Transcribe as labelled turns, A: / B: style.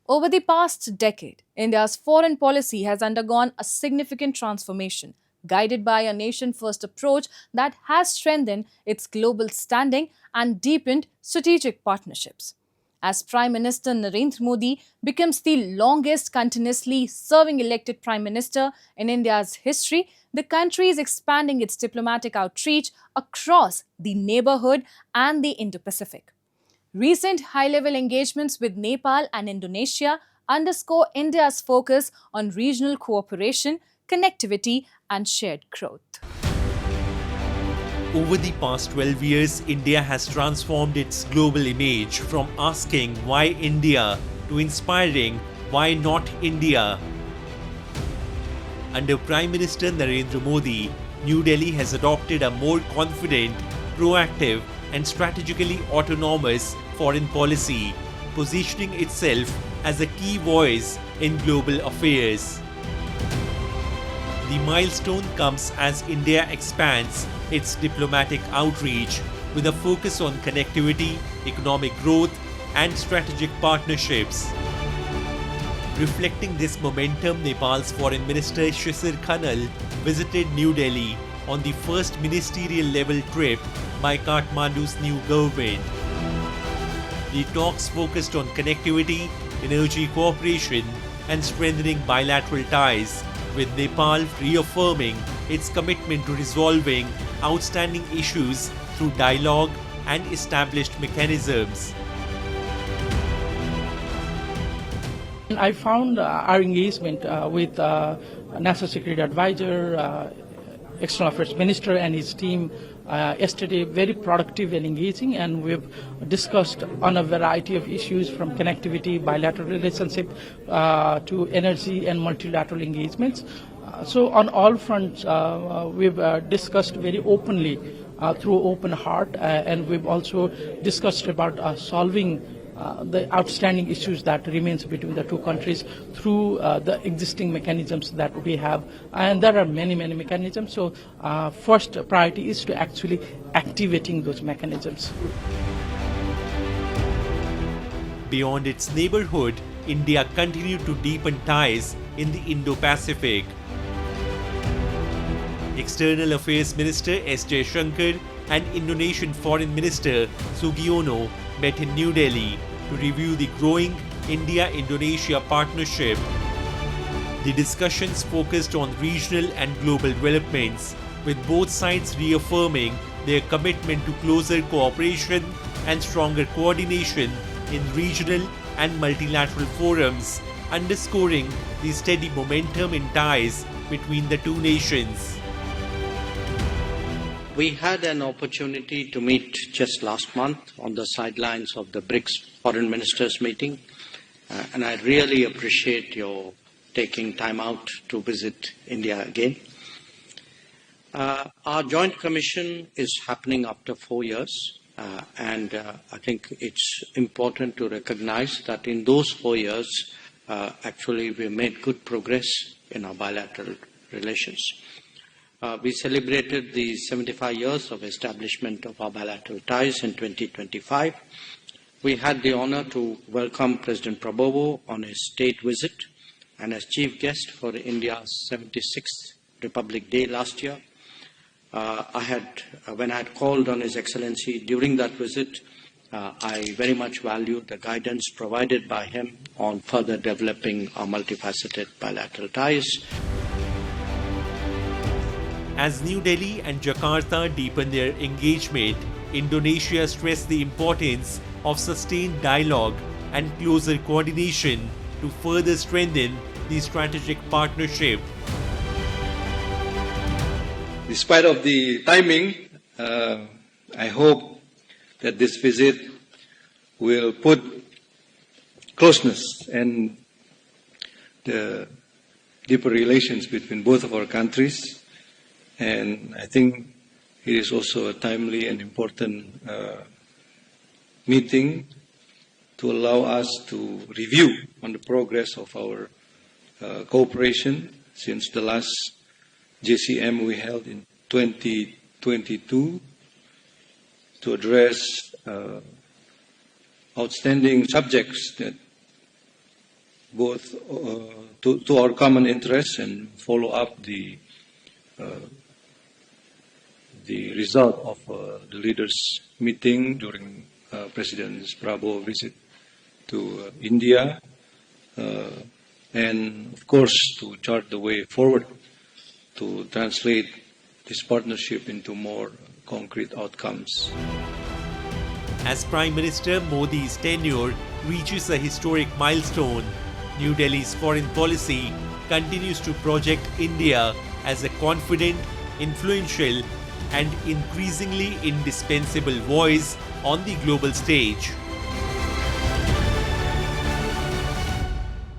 A: Over the past decade, India's foreign policy has undergone a significant transformation, guided by a nation first approach that has strengthened its global standing and deepened strategic partnerships. As Prime Minister Narendra Modi becomes the longest continuously serving elected Prime Minister in India's history, the country is expanding its diplomatic outreach across the neighborhood and the Indo-Pacific. Recent high level engagements with Nepal and Indonesia underscore India's focus on regional cooperation, connectivity, and shared growth.
B: Over the past 12 years, India has transformed its global image from asking why India to inspiring why not India. Under Prime Minister Narendra Modi, New Delhi has adopted a more confident, proactive, and strategically autonomous foreign policy, positioning itself as a key voice in global affairs. The milestone comes as India expands its diplomatic outreach with a focus on connectivity, economic growth, and strategic partnerships. Reflecting this momentum, Nepal's Foreign Minister Shishir Khanal visited New Delhi on the first ministerial level trip by Kathmandu's new government. The talks focused on connectivity, energy cooperation, and strengthening bilateral ties, with Nepal reaffirming its commitment to resolving outstanding issues through dialogue and established mechanisms.
C: I found our engagement with National Security Advisor, External Affairs Minister and his team yesterday very productive and engaging, and we've discussed on a variety of issues from connectivity, bilateral relationship to energy and multilateral engagements. So on all fronts, we've discussed very openly through open heart, and we've also discussed about solving the outstanding issues that remains between the two countries through the existing mechanisms that we have, and there are many mechanisms. So first priority is to actually activating those mechanisms.
B: Beyond its neighborhood, India continued to deepen ties in the Indo-Pacific. External Affairs Minister S. Jaishankar and Indonesian Foreign Minister Sugiono met in New Delhi to review the growing India-Indonesia partnership. The discussions focused on regional and global developments, with both sides reaffirming their commitment to closer cooperation and stronger coordination in regional and multilateral forums, underscoring the steady momentum in ties between the two nations.
D: We had an opportunity to meet just last month on the sidelines of the BRICS Foreign Ministers meeting, and I really appreciate your taking time out to visit India again. Our joint commission is happening after 4 years, and I think it's important to recognize that in those 4 years, actually we made good progress in our bilateral relations. We celebrated the 75 years of establishment of our bilateral ties in 2025. We had the honor to welcome President Prabowo on his state visit and as chief guest for India's 76th Republic Day last year. When I had called on His Excellency during that visit, I very much valued the guidance provided by him on further developing our multifaceted bilateral ties.
B: As New Delhi and Jakarta deepen their engagement, Indonesia stressed the importance of sustained dialogue and closer coordination to further strengthen the strategic partnership.
E: Despite of the timing, I hope that this visit will put closeness and the deeper relations between both of our countries. And I think it is also a timely and important meeting to allow us to review on the progress of our cooperation since the last JCM we held in 2022 to address outstanding subjects that both to our common interests and follow up the result of the leaders' meeting during President Prabowo visit to India, and of course to chart the way forward to translate this partnership into more concrete outcomes.
B: As Prime Minister Modi's tenure reaches a historic milestone, New Delhi's foreign policy continues to project India as a confident, influential, and increasingly indispensable voice on the global stage.